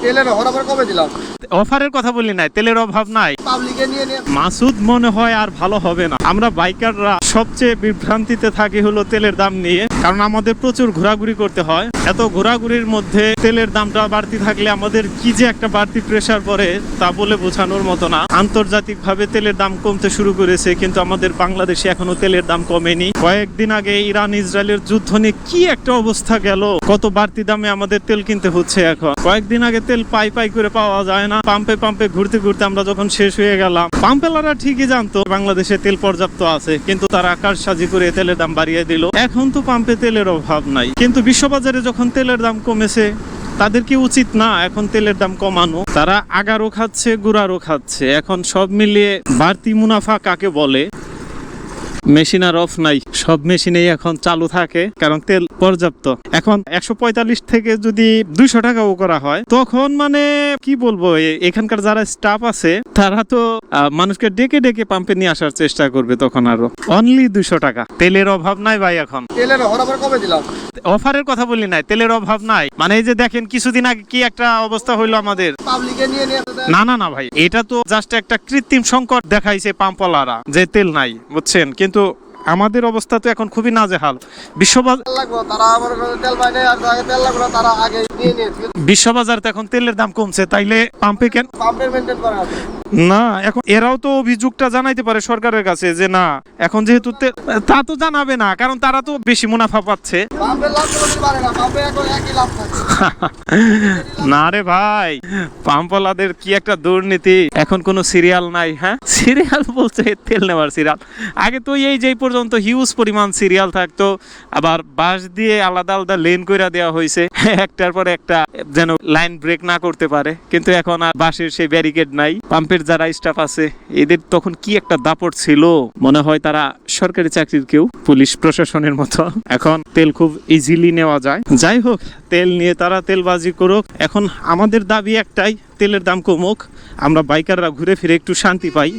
তেলের অফার আবার কবে দিলাম? অফারের কথা বলি নাই, তেলের অভাব নাই। পাবলিকে নিয়ে নিয়ে মাসুদ মনে হয় আর ভালো হবে না। আমরা বাইকাররা সবচেয়ে বিভ্রান্তিতে থাকি হলো তেলের দাম নিয়ে, কারণ আমাদের প্রচুর ঘোরাঘুরি করতে হয়। এত ঘোরাঘুরির মধ্যে তেলের দামটা বাড়তি থাকলে আমাদের কি যে একটা বাড়তি প্রেসার পড়ে তা বলে বোঝানোর মতো না। আন্তর্জাতিকভাবে তেলের দাম কমতে শুরু করেছে, কিন্তু আমাদের বাংলাদেশে এখনো তেলের দাম কমেনি। কয়েকদিন আগে ইরান ইসরায়েলের যুদ্ধ নিয়ে কি একটা অবস্থা গেল, কত বাড়তি দামে আমাদের তেল কিনতে হচ্ছে। এখন কয়েকদিন আগে তেল পাই পাই করে পাওয়া যায় না, পাম্পে পাম্পে ঘুরতে ঘুরতে আমরা যখন শেষ হয়ে গেলাম। পাম্পেলারা ঠিকই জানতো বাংলাদেশে তেল পর্যাপ্ত আছে, কিন্তু তারা আকাশসাজি করে তেলের দাম বাড়িয়ে দিল। এখন তো পাম্পে তেলের অভাব নাই, কিন্তু বিশ্ববাজারে যখন তেলের দাম কমেছে তাদের কি উচিত না এখন তেলের দাম কমানো? তারা আগারও খাচ্ছে, গুড়ারও খাচ্ছে। এখন সব মিলিয়ে বাড়তি মুনাফা কাকে বলে? মেশিন আর অফ নাই, সব মেশিনেই এখন চালু থাকে, কারণ তেল পর্যাপ্ত। এখন 145 থেকে যদি 200 টাকাও করা হয়, তখন মানে কি বলবো, এখানকার যারা স্টাফ আছে তারা তো মানুষকে ডেকে ডেকে পাম্পে নিয়ে আসার চেষ্টা করবে। তখন আরো অনলি 200 টাকা। তেলের অভাব নাই ভাই এখন। তেলের অফার আবার কবে দিলাম? অফারের কথা বলি নাই, তেলের অভাব নাই। মানে এই যে দেখেন কিছুদিন আগে কি একটা অবস্থা হইলো আমাদের। পাবলিকে নিয়ে নিয়ে না না না ভাই, এটা তো জাস্ট একটা কৃত্রিম সংকট দেখাইছে পাম্পওয়ালারা যে তেল নাই, বুঝছেন? কিন্তু আমাদের অবস্থা তো এখন খুবই নাজেহাল। বিশ্ববাজার তো এখন তেলের দাম কমছে, তাইলে পাম্পে কেন? না, এখন এরাও তো অভিযোগটা জানাইতে পারে সরকারের কাছে যে না, এখন যেহেতু তা তো জানাবে না, কারণ তারা তো বেশি মুনাফা পাচ্ছে। না রে ভাই, পাম্পওয়ালাদের কি একটা দুর্নীতি। এখন কোনো সিরিয়াল নাই। হ্যাঁ, সিরিয়াল বলছে তেল নেওয়ার সিরিয়াল। আগে তো এই যে পর্যন্ত হিউজ পরিমাণ সিরিয়াল থাকতো, আবার বাস দিয়ে আলাদা আলাদা লেন কইরা দেওয়া হয়েছে, একটার পর একটা, যেন লাইন ব্রেক না করতে পারে। কিন্তু এখন আর বাসের সেই ব্যারিকেড নাই। পাম্পের যারা স্টাফ আছে এদের তখন কি একটা দাপট ছিল, মনে হয় তারা সরকারি চাকরির কেউ, পুলিশ প্রশাসনের মতো। এখন তেল খুব ইজিলি নেওয়া যায়। যাই হোক, তেল নিয়ে তারা তেলবাজি করুক। এখন আমাদের দাবি একটাই, তেলের দাম কমুক, আমরা বাইকাররা ঘুরে ফিরে একটু শান্তি পাই।